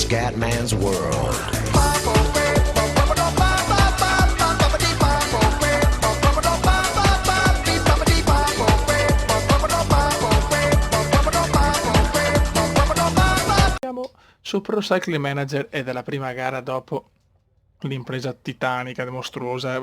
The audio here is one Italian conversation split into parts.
Scatman's World. Siamo su Pro Cycling Manager ed è la prima gara dopo l'impresa titanica, mostruosa.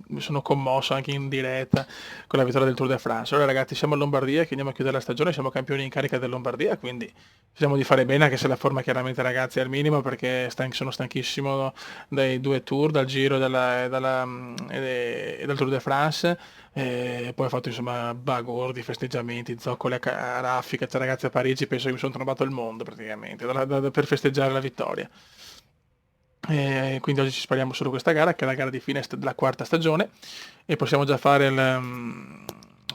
Mi sono commosso anche in diretta con la vittoria del Tour de France. Allora ragazzi, siamo in Lombardia, che andiamo a chiudere la stagione, siamo campioni in carica del Lombardia, quindi speriamo di fare bene, anche se la forma chiaramente ragazzi è al minimo, perché sono stanchissimo dai 2 tour, dal Giro e dal Tour de France. E poi ho fatto insomma bagordi, festeggiamenti, zoccole a raffica, cioè ragazzi a Parigi penso che mi sono trovato il mondo praticamente per festeggiare la vittoria. Quindi oggi ci spariamo solo questa gara, che è la gara di fine della quarta stagione, e possiamo già fare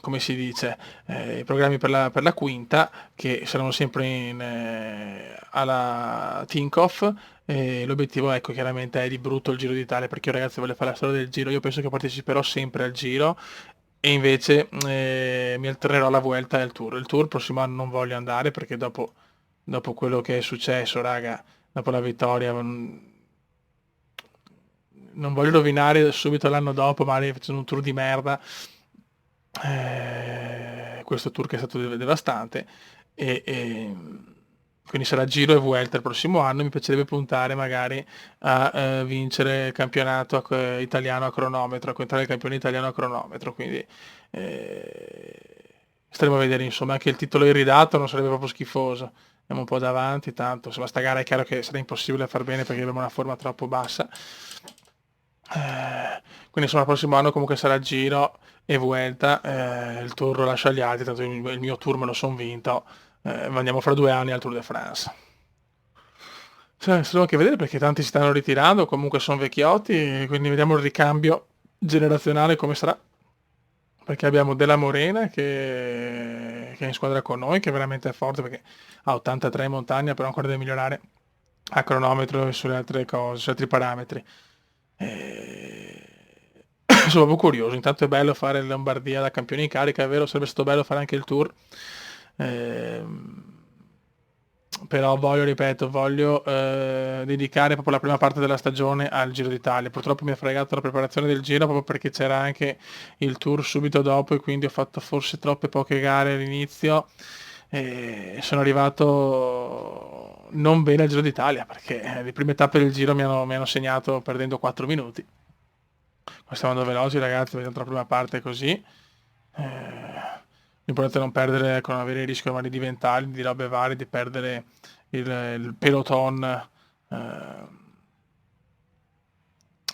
come si dice, i programmi per la quinta, che saranno sempre alla Tinkoff. L'obiettivo, ecco, chiaramente è di brutto il Giro d'Italia, perché io ragazzi voglio fare la storia del Giro. Io penso che parteciperò sempre al Giro, e invece mi alternerò alla Vuelta e al Tour. Il Tour il prossimo anno non voglio andare, perché dopo quello che è successo, raga, dopo la vittoria, non voglio rovinare subito l'anno dopo, magari facendo un tour di merda, questo tour che è stato devastante, e quindi sarà Giro e Vuelta il prossimo anno. Mi piacerebbe puntare magari a vincere il campionato italiano a cronometro, a entrare il campione italiano a cronometro, quindi staremo a vedere, insomma. Anche il titolo iridato non sarebbe proprio schifoso, andiamo un po' davanti, tanto insomma sta gara è chiaro che sarà impossibile far bene perché abbiamo una forma troppo bassa. Quindi insomma il prossimo anno comunque sarà Giro e Vuelta, il Tour lo lascio agli altri, tanto il mio Tour me lo son vinto, andiamo fra 2 anni al Tour de France. Solo anche vedere, perché tanti si stanno ritirando, comunque sono vecchiotti, quindi vediamo il ricambio generazionale come sarà, perché abbiamo Della Morena che è in squadra con noi, che è veramente forte, perché ha 83 in montagna, però ancora deve migliorare a cronometro e sulle altre cose, su altri parametri. Sono proprio curioso. Intanto è bello fare il Lombardia da campione in carica, è vero, sarebbe stato bello fare anche il Tour. Però voglio dedicare proprio la prima parte della stagione al Giro d'Italia. Purtroppo mi ha fregato la preparazione del Giro, proprio perché c'era anche il Tour subito dopo, e quindi ho fatto forse troppe poche gare all'inizio, e sono arrivato non bene al Giro d'Italia, perché le prime tappe del Giro mi hanno segnato perdendo 4 minuti. Qua stiamo andando veloci ragazzi, vediamo la prima parte così. L'importante è non perdere, ecco, non avere il rischio magari di ventagli, di robe varie, di perdere il peloton.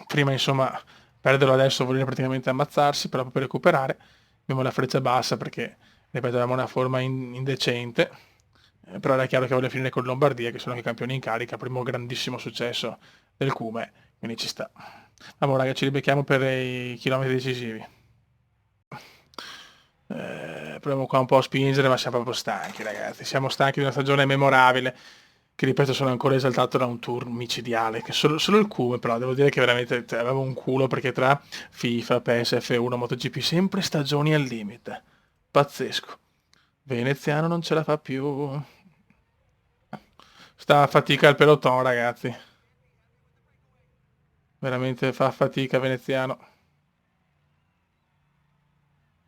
Prima insomma, perderlo adesso vuol dire praticamente ammazzarsi, però per recuperare abbiamo la freccia bassa, perché ripeto abbiamo una forma indecente. Però era chiaro che voglio finire con Lombardia, che sono anche campioni in carica, primo grandissimo successo del Cume, quindi ci sta. Vabbè raga, ci ribecchiamo per i chilometri decisivi. Proviamo qua un po' a spingere, ma siamo proprio stanchi ragazzi, siamo stanchi di una stagione memorabile, che ripeto sono ancora esaltato da un tour micidiale, che solo il Cume, però devo dire che veramente avevo un culo, perché tra FIFA, PES, F1, MotoGP, sempre stagioni al limite, pazzesco. Veneziano non ce la fa più, sta a fatica il pelotone ragazzi, veramente fa fatica Veneziano.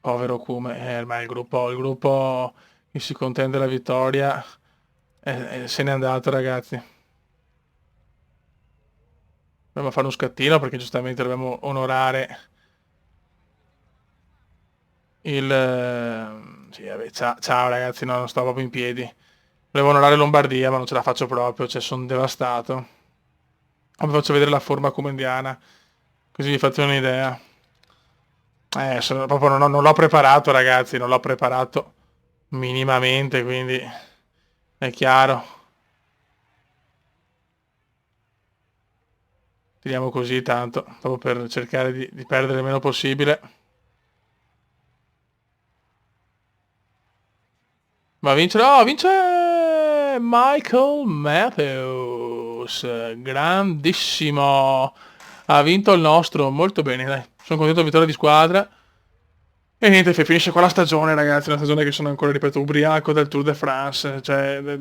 Povero Cume, ma il gruppo che si contende la vittoria se n'è andato ragazzi. Dobbiamo fare uno scattino, perché giustamente dobbiamo onorare sì, vabbè, ciao ragazzi, no, non sto proprio in piedi. Volevo onorare Lombardia, ma non ce la faccio proprio, cioè sono devastato. Vi faccio vedere la forma comendiana, così vi fate un'idea. Proprio non l'ho preparato ragazzi, non l'ho preparato minimamente, quindi è chiaro. Tiriamo così tanto, proprio per cercare di perdere il meno possibile. Ma vincere, oh, vince Michael Matthews, grandissimo. Ha vinto il nostro, molto bene, dai. Sono contento, vittoria di squadra. E niente, finisce qua la stagione, ragazzi. Una stagione che sono ancora, ripeto, ubriaco del Tour de France. Cioè,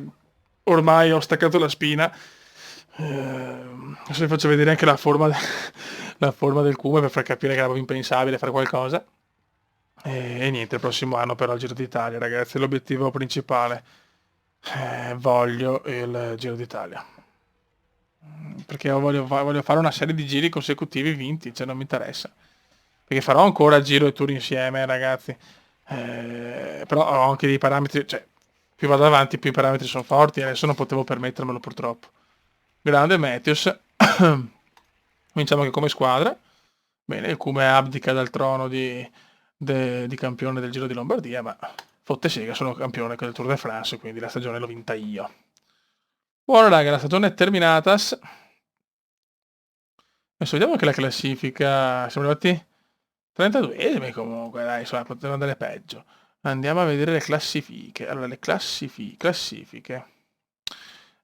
ormai ho staccato la spina. Adesso vi faccio vedere anche la forma, la forma del cume per far capire che era proprio impensabile fare qualcosa. E niente, il prossimo anno però il Giro d'Italia, ragazzi, è l'obiettivo principale. Voglio il Giro d'Italia. Perché voglio fare una serie di giri consecutivi vinti, cioè non mi interessa. Perché farò ancora Giro e Tour insieme, ragazzi. Però ho anche dei parametri, cioè, più vado avanti, più i parametri sono forti. Adesso non potevo permettermelo purtroppo. Grande Matthews. Cominciamo anche come squadra. Bene, il Cume abdica dal trono di campione del Giro di Lombardia, ma fotte sega, sono campione del Tour de France, quindi la stagione l'ho vinta io. Buono raga, la stagione è terminata. Adesso vediamo anche la classifica. Siamo arrivati 32esimi comunque, dai, insomma, poteva andare peggio. Andiamo a vedere le classifiche. Allora, le classifiche.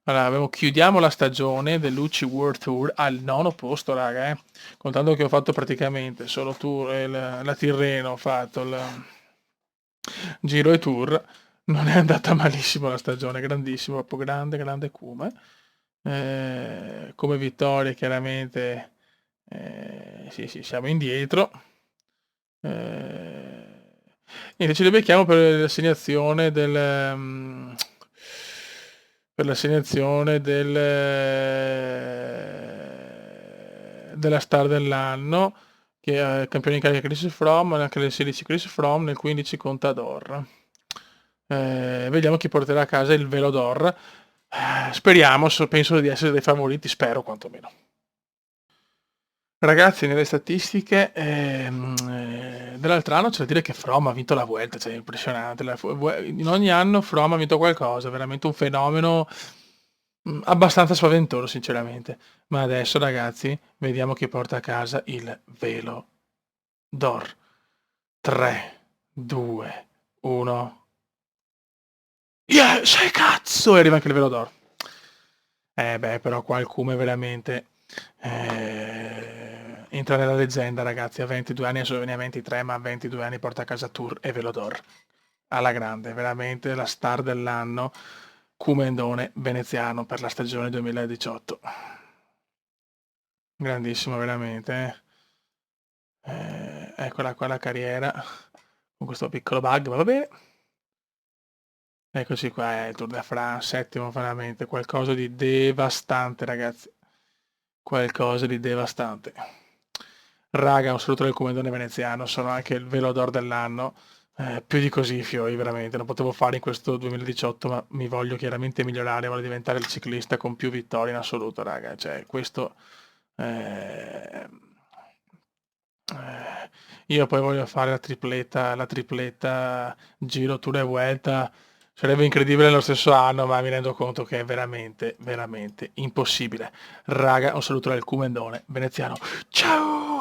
Allora, chiudiamo la stagione dell'UCI World Tour al 9° posto, raga, contando che ho fatto praticamente solo tour, la Tirreno, ho fatto il Giro e Tour, non è andata malissimo la stagione, grandissimo, proprio grande Cume. Come vittorie chiaramente, sì, siamo indietro. Niente, ci ribecchiamo per l'assegnazione della star dell'anno, che è campione in carica Chris Froome, anche nel 16 Chris Froome, nel 15 Contador. Vediamo chi porterà a casa il Velo d'Or. Speriamo, penso di essere dei favoriti, spero quantomeno. Ragazzi, nelle statistiche dell'altro anno c'è da dire che Froome ha vinto la Vuelta, cioè è impressionante. In ogni anno Froome ha vinto qualcosa, veramente un fenomeno abbastanza spaventoso sinceramente. Ma adesso ragazzi, vediamo chi porta a casa il Velo d'Or. 3, 2, 1. Yeah, sei cazzo! E arriva anche il Velo d'Or. Però qua il Cume veramente entra nella leggenda, ragazzi. A 22 anni, adesso ne ha 23, ma a 22 anni porta a casa Tour e Velo d'Or. Alla grande, veramente la star dell'anno. Cumendone veneziano per la stagione 2018. Grandissimo, veramente. Eccola qua la carriera con questo piccolo bug, ma va bene. Eccoci qua, è il Tour de France, settimo, veramente qualcosa di devastante, ragazzi. Qualcosa di devastante. Raga, un saluto del Comandone veneziano, sono anche il Velo d'Or dell'anno. Più di così, Fioi, veramente, non potevo fare in questo 2018, ma mi voglio chiaramente migliorare, voglio diventare il ciclista con più vittorie in assoluto, raga. Cioè, questo... eh, io poi voglio fare la tripletta Giro, Tour e Vuelta. Sarebbe incredibile nello stesso anno, ma mi rendo conto che è veramente impossibile. Raga, un saluto dal Cumendone veneziano. Ciao!